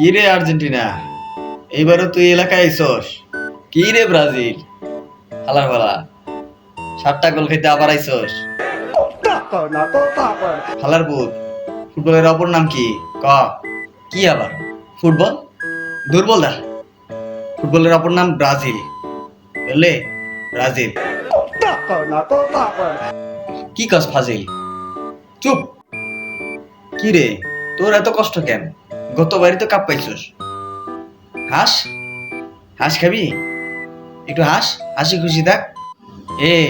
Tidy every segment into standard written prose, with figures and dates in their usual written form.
কি রে আর্জেন্টিনা, এইবারও তুই এলাকায় আইসস? কি রে ব্রাজিল, হালার ফালা 7টা গোল খাইতে আবার আইসস? হালার পুত, ফুটবলের অপর নাম কি ক? কি আবার ফুটবল? দুর্বল দা, ফুটবলের অপর নাম ব্রাজিল, বুঝলে? ব্রাজিল। কি কস ফাজিল, চুপ। কি রে, তোর এত কষ্ট কেন? গতবারই তো কাপ পাইছস। হাস, হাঁস খাবি? একটু হাস, হাসি খুশি থাক। এই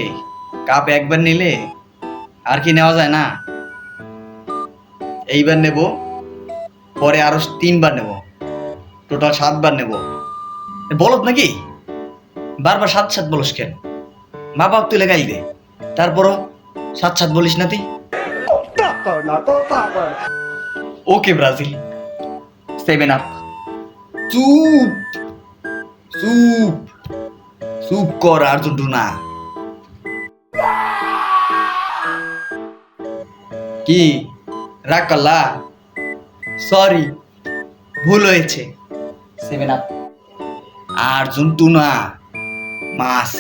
কাপ একবার নিলে আর কি নেওয়া যায় না? এইবার নেব, পরে আরো 3বার নেব, টোটাল 7বার নেব। বলত নাকি? বারবার সাত সাত বলিস কেন? মা বাপ তুই লেগাই দে, তারপরও সাত সাত বলিস না তুই। ওকে ব্রাজিল, 7 আপ। চুপ চুপ চুপ কর আর্জেন্টিনা। কি রাগ করলা? সরি, ভুল হয়েছে। 7 আপ। আর্জেন্টিনা মাস।